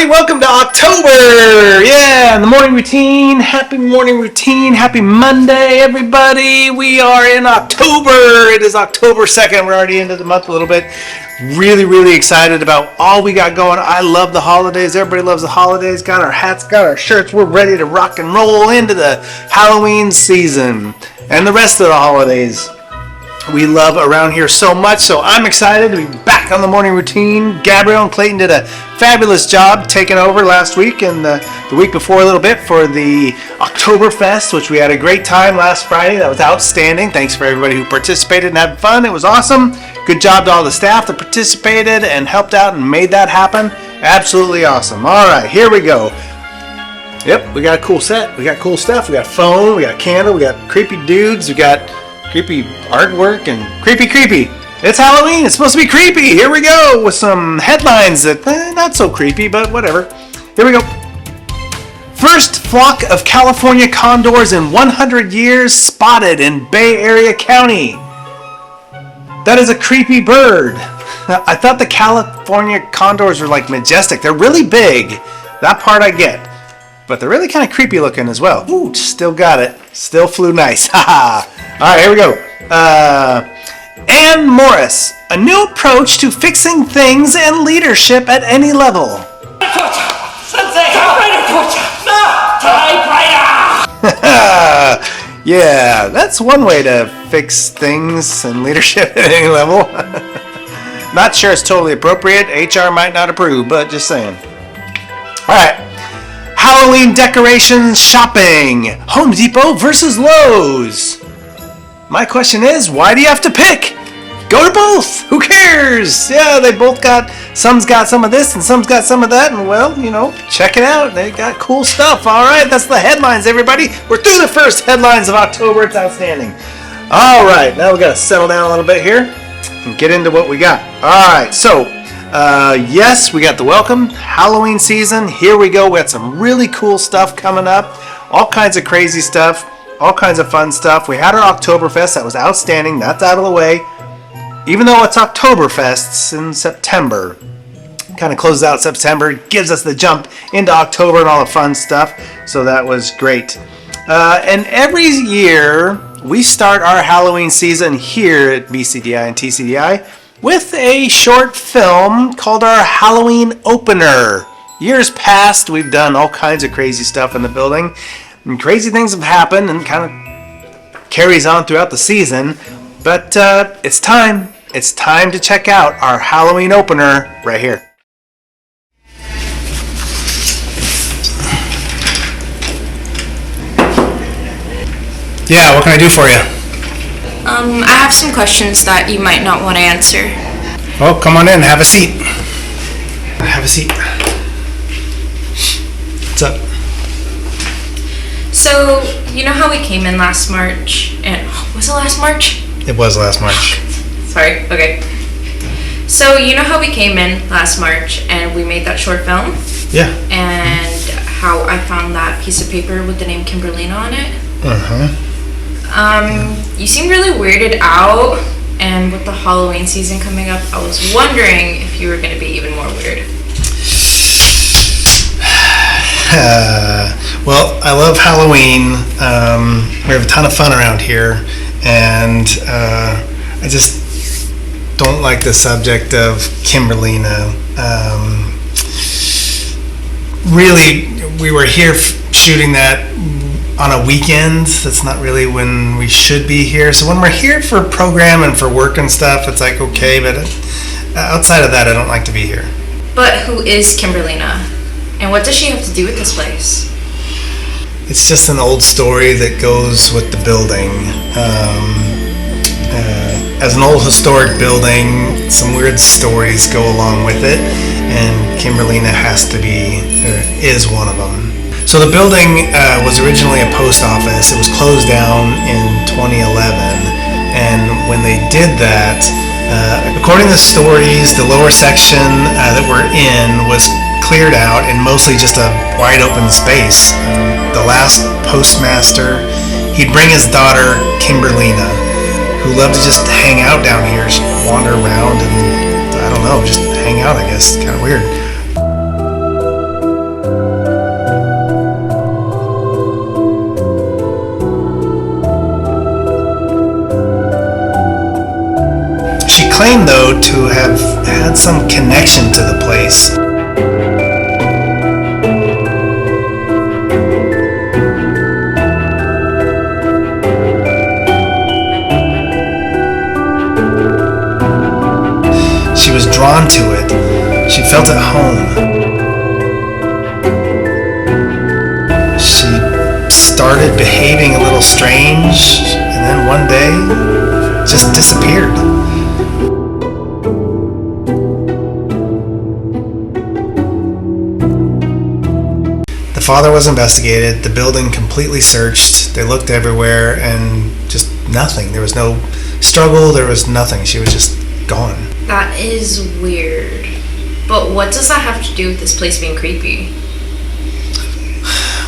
everybody. Welcome to October. Yeah, the morning routine. Happy morning routine. Happy Monday, everybody. We are in October. It is October 2nd. We're already into the month a little bit. Really excited about all we got going. I love the holidays. Everybody loves the holidays. Got our hats, got our shirts. We're ready to rock and roll into the Halloween season and the rest of the holidays. We love around here so much, so I'm excited to be back on the morning routine. Gabrielle and Clayton did a fabulous job taking over last week and the week before a little bit for the Oktoberfest, which we had a great time last Friday. That was outstanding. Thanks for everybody who participated and had fun. It was awesome. Good job to all the staff that participated and helped out and made that happen. Absolutely awesome. All right, here we go. Yep, we got a cool set. We got cool stuff. We got phone, we got candle, we got creepy dudes, we got creepy artwork and creepy. It's Halloween. It's supposed to be creepy. Here we go with some headlines that not so creepy, but whatever. Here we go. First flock of California condors in 100 years spotted in Bay Area County. That is a creepy bird. I thought the California condors were like majestic. They're really big. That part I get. But they're really kind of creepy looking as well. Ooh, still got it. Still flew nice. Haha. All right, here we go. Ann Morris, a new approach to fixing things and leadership at any level. Yeah, that's one way to fix things and leadership at any level. Not sure it's totally appropriate. HR might not approve, but just saying. All right. Halloween decorations shopping. Home Depot versus Lowe's. My question is, why do you have to pick? Go to both. Who cares? Yeah, they both got, some's got some of this and some's got some of that. And well, you know, check it out. They got cool stuff. All right, that's the headlines, everybody. We're through the first headlines of October. It's outstanding. All right, now we got to settle down a little bit here and get into what we got. All right, so yes, we got the welcome Halloween season. Here we go. We got some really cool stuff coming up. All kinds of crazy stuff. All kinds of fun stuff. We had our Oktoberfest. That was outstanding. That's out of the way. Even though it's Oktoberfest, it's in September. Kind of closes out September. Gives us the jump into October and all the fun stuff. So that was great. And every year, we start our Halloween season here at BCDI and TCDI with a short film called our Halloween opener. Years past, we've done all kinds of crazy stuff in the building. And crazy things have happened and kind of carries on throughout the season. But it's time. It's time to check out our Halloween opener right here. Yeah, what can I do for you? I have some questions that you might not want to answer. Oh, come on in. Have a seat. Have a seat. What's up? So, you know how we came in last March? And was it last March? It was last March. Sorry, okay. So, you know how we came in last March and we made that short film? Yeah. And how I found that piece of paper with the name Kimberlina on it? You seemed really weirded out, and with the Halloween season coming up, I was wondering if you were going to be even more weird. Well, I love Halloween. We have a ton of fun around here, and I just don't like the subject of Kimberlina. Really, we were here shooting that on a weekend. That's not really when we should be here. So when we're here for program and for work and stuff, it's like okay, but outside of that, I don't like to be here. But who is Kimberlina? And what does she have to do with this place? It's just an old story that goes with the building. As an old historic building, some weird stories go along with it, and Kimberlina is one of them. So the building was originally a post office. It was closed down in 2011, and when they did that, according to the stories, the lower section that we're in was cleared out and mostly just a wide open space. The last postmaster, he'd bring his daughter Kimberlina, who loved to just hang out down here, she'd wander around and I don't know, just hang out, I guess. Kind of weird. claimed, though, to have had some connection to the place. She was drawn to it. She felt at home. She started behaving a little strange, and then one day just disappeared. The father was investigated, the building completely searched, they looked everywhere, and just nothing. There was no struggle, there was nothing. She was just gone. That is weird. But what does that have to do with this place being creepy?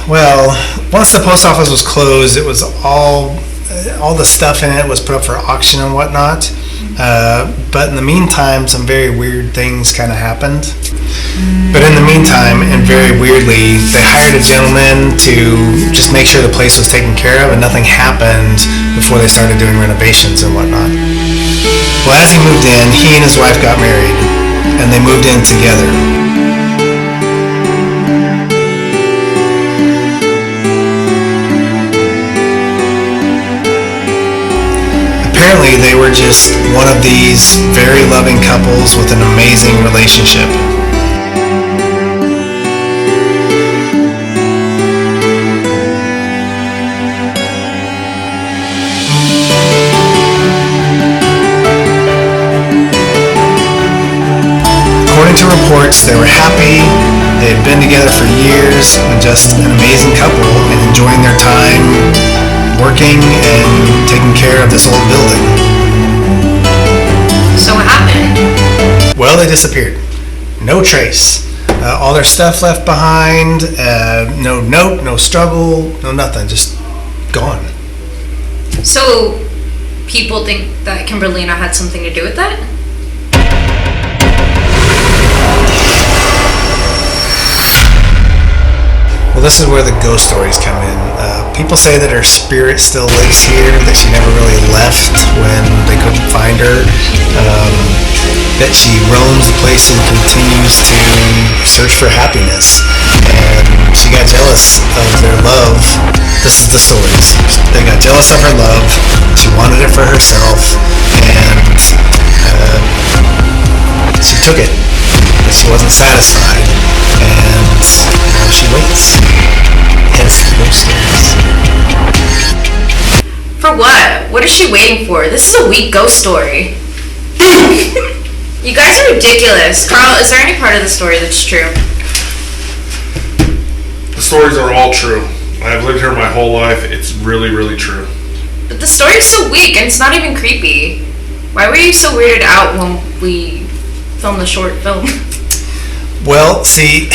Well, once the post office was closed, it was all the stuff in it was put up for auction and whatnot. But in the meantime, some very weird things kind of happened. But in the meantime, and very weirdly, they hired a gentleman to just make sure the place was taken care of, and nothing happened before they started doing renovations and whatnot. Well, as he moved in, he and his wife got married, and they moved in together. Apparently, they were just one of these very loving couples with an amazing relationship. According to reports, they were happy, they had been together for years, and just an amazing couple, and enjoying their time working and taking care of this old building. So what happened? Well, they disappeared. No trace. All their stuff left behind, no note, no struggle, no nothing, just gone. So people think that Kimberlina had something to do with that? Well, this is where the ghost stories come in. People say that her spirit still lives here, that she never really left when they couldn't find her, that she roams the place and continues to search for happiness. And she got jealous of their love. This is the stories. They got jealous of her love. She wanted it for herself, and she took it, but she wasn't satisfied. And now she waits. Hence the ghost stories. For what? What is she waiting for? This is a weak ghost story. You guys are ridiculous. Carl, is there any part of the story that's true? The stories are all true. I've lived here my whole life. It's really, really true. But the story's so weak and it's not even creepy. Why were you so weirded out when we filmed the short film? Well, see,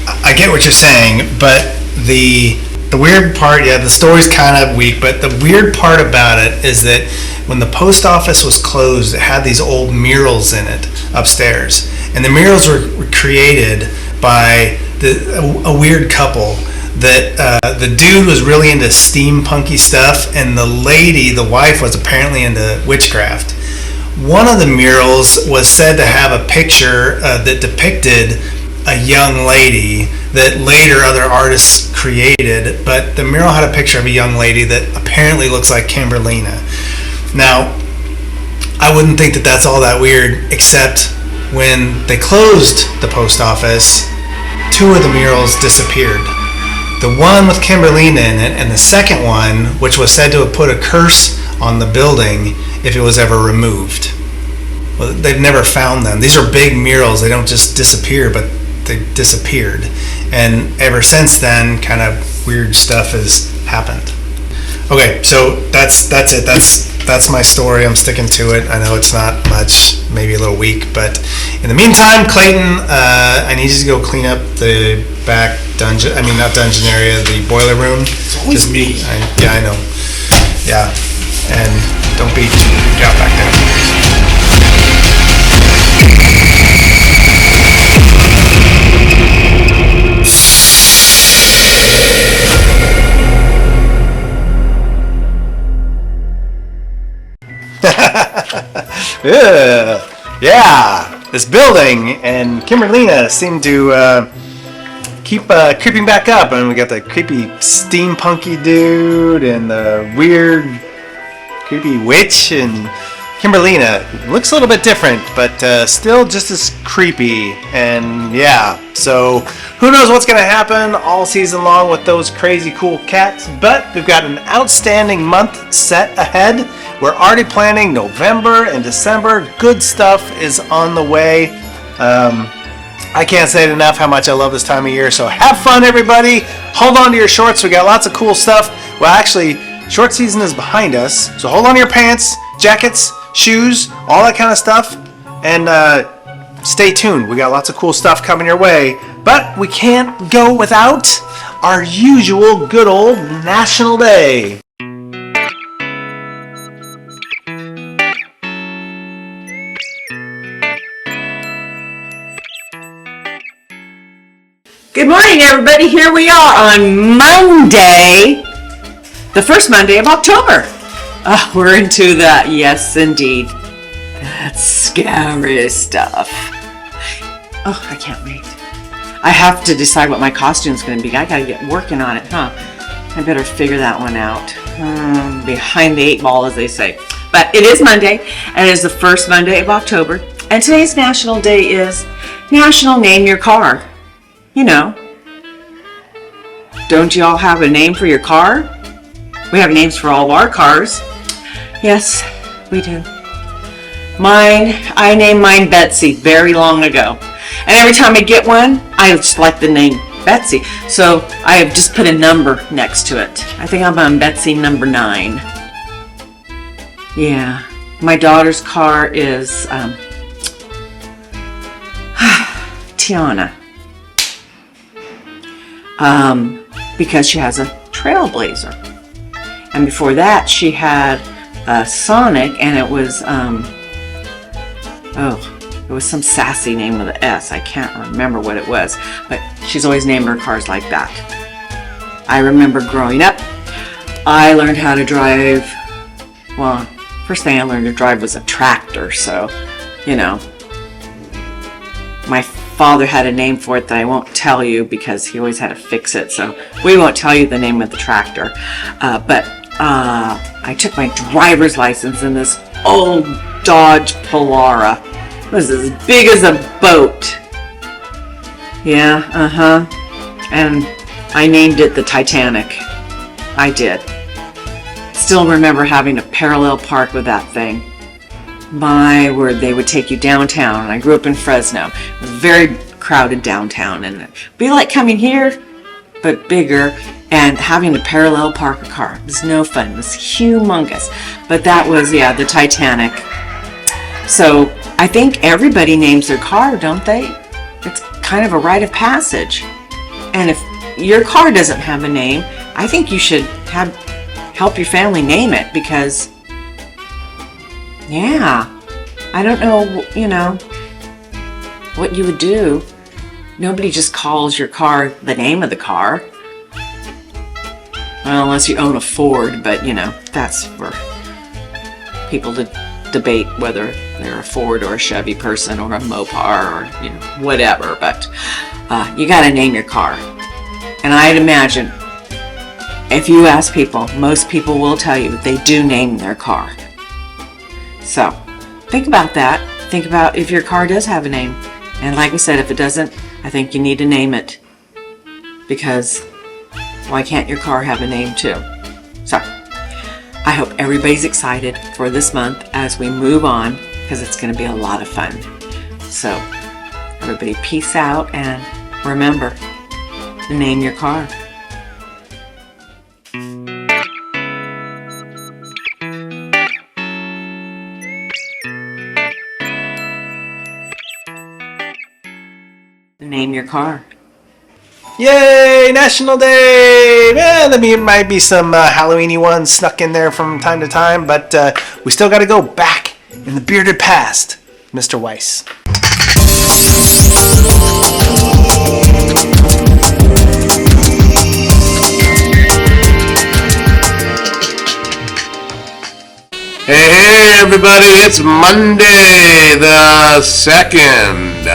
I get what you're saying, but the weird part, yeah, the story's kind of weak, but the weird part about it is that when the post office was closed, it had these old murals in it upstairs. And the murals were created by a weird couple. That the dude was really into steampunky stuff, and the lady, the wife, was apparently into witchcraft. One of the murals was said to have a picture that depicted a young lady that later other artists created, but the mural had a picture of a young lady that apparently looks like Kimberlina. Now, I wouldn't think that that's all that weird, except when they closed the post office, two of the murals disappeared. The one with Kimberlina in it, and the second one, which was said to have put a curse on the building if it was ever removed. Well, they've never found them. These are big murals. They don't just disappear, but they disappeared. And ever since then, kind of weird stuff has happened. Okay, so that's it. That's my story. I'm sticking to it. I know it's not much, maybe a little weak, but in the meantime, Clayton, I need you to go clean up the back dungeon. I mean, not dungeon area, the boiler room. It's always me. I know. Yeah, and don't be out back there. Yeah. yeah, this building and Kimberlina seem to keep creeping back up. And we got the creepy steampunky dude and the weird creepy witch, and Kimberlina looks a little bit different, but still just as creepy. And yeah, so who knows what's going to happen all season long with those crazy cool cats. But we've got an outstanding month set ahead. We're already planning November and December. Good stuff is on the way. I can't say it enough how much I love this time of year. So have fun, everybody. Hold on to your shorts. We got lots of cool stuff. Well, actually, short season is behind us. So hold on to your pants, jackets, shoes, all that kind of stuff. And stay tuned. We got lots of cool stuff coming your way. But we can't go without our usual good old National Day. Good morning, everybody. Here we are on Monday, the first Monday of October. We're into the, yes, indeed, that scary stuff. Oh, I can't wait. I have to decide what my costume's going to be. I got to get working on it, huh? I better figure that one out. Behind the 8 ball, as they say. But it is Monday, and it is the first Monday of October. And today's National Day is National Name Your Car. You know, don't you all have a name for your car? We have names for all of our cars. Yes, we do. I named mine Betsy very long ago. And every time I get one, I just like the name Betsy. So I have just put a number next to it. I think I'm on Betsy number 9. Yeah, my daughter's car is Tiana. Because she has a Trailblazer. And before that, she had a Sonic, and it was, it was some sassy name with an S. I can't remember what it was, but she's always named her cars like that. I remember growing up, I learned how to drive, well, first thing I learned to drive was a tractor, so, you know, my father had a name for it that I won't tell you because he always had to fix it, so we won't tell you the name of the tractor. But I took my driver's license in this old Dodge Polara. It was as big as a boat. Yeah, and I named it the Titanic. I did. Still remember having to parallel park with that thing. My word, they would take you downtown, and I grew up in Fresno. It was very crowded downtown, and it'd be like coming here, but bigger, and having to parallel park a car. It was no fun. It was humongous. But that was, yeah, the Titanic. So I think everybody names their car, don't they? It's kind of a rite of passage. And if your car doesn't have a name, I think you should help your family name it, because yeah, I don't know, you know, what you would do. Nobody just calls your car the name of the car. Well, unless you own a Ford, but, you know, that's for people to debate whether they're a Ford or a Chevy person or a Mopar or, you know, whatever. But you got to name your car. And I'd imagine if you ask people, most people will tell you they do name their car. So, think about that. Think about if your car does have a name. And like I said, if it doesn't, I think you need to name it. Because why can't your car have a name too? So, I hope everybody's excited for this month as we move on, because it's going to be a lot of fun. So, everybody peace out, and remember to name your car. Name your car. Yay! National Day! Yeah, there might be some Halloween-y ones snuck in there from time to time, but we still got to go back in the bearded past, Mr. Weiss. Hey, everybody! everybody. It's Monday the 2nd.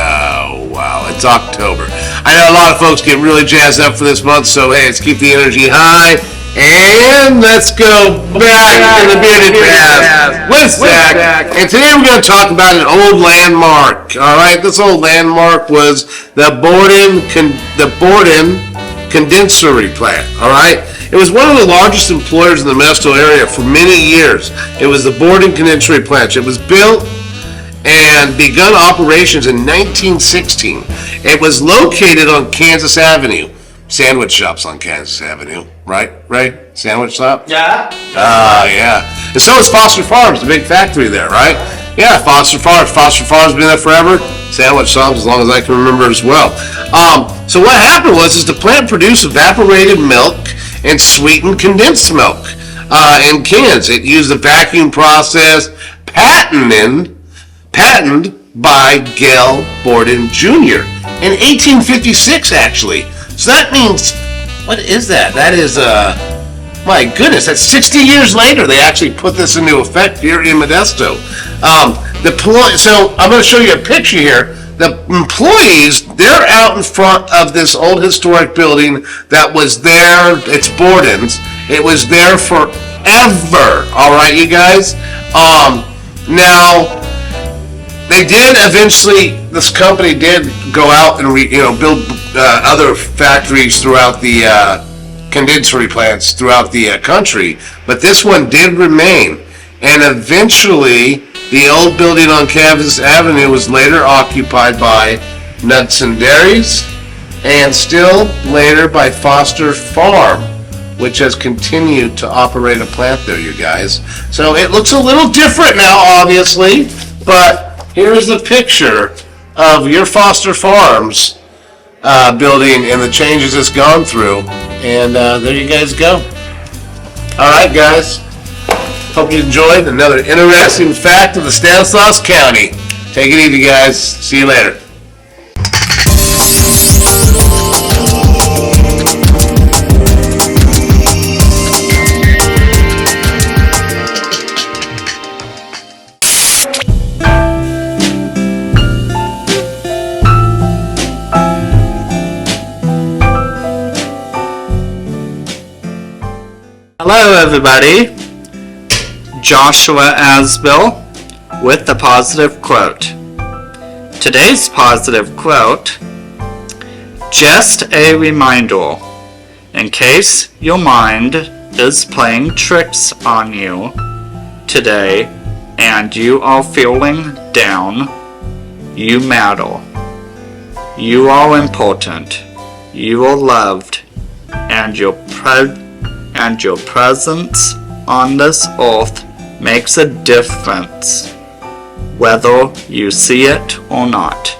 Wow, it's October. I know a lot of folks get really jazzed up for this month, so hey, let's keep the energy high. And let's go back to the bearded path with Zach. And today we're going to talk about an old landmark. All right, this old landmark was the Borden Condensary Plant. All right, it was one of the largest employers in the Modesto area for many years. It was the Borden Condensary Plant. It was built and begun operations in 1916. It was located on Kansas Avenue. Sandwich shops on Kansas Avenue, right? Ray? Sandwich shop? Yeah. Yeah. And so is Foster Farms, the big factory there, right? Yeah, Foster Farms. Foster Farms been there forever. Sandwich shops, as long as I can remember as well. So what happened was the plant produced evaporated milk and sweetened condensed milk in cans. It used a vacuum process patented by Gale Borden Jr. in 1856, actually. So that means, what is that? That is, my goodness, that's 60 years later they actually put this into effect here in Modesto. So I'm going to show you a picture here. The employees, they're out in front of this old historic building that was there. It's Borden's. It was there forever. All right, you guys? Now, they did eventually, this company did go out and build other factories throughout the condensary plants throughout the country, but this one did remain. And eventually, the old building on Kansas Avenue was later occupied by Knudsen Dairies and still later by Foster Farm, which has continued to operate a plant there, you guys. So it looks a little different now, obviously, but here's a picture of your Foster Farms building and the changes it's gone through. And there you guys go. All right, guys. Hope you enjoyed another interesting fact of the Stanislaus County. Take it easy, guys. See you later. Hello everybody, Joshua Asbill with the positive quote. Today's positive quote, just a reminder, in case your mind is playing tricks on you today and you are feeling down, you matter. You are important, you are loved, and your presence on this earth makes a difference, whether you see it or not.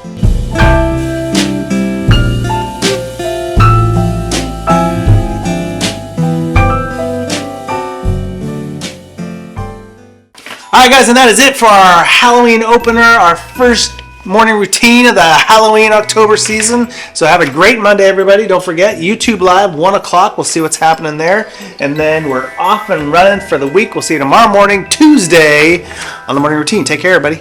Alright guys, and that is it for our Halloween opener, our first morning routine of the Halloween October season. So have a great Monday, everybody. Don't forget, YouTube Live, 1 o'clock. We'll see what's happening there. And then we're off and running for the week. We'll see you tomorrow morning, Tuesday, on the morning routine. Take care, everybody.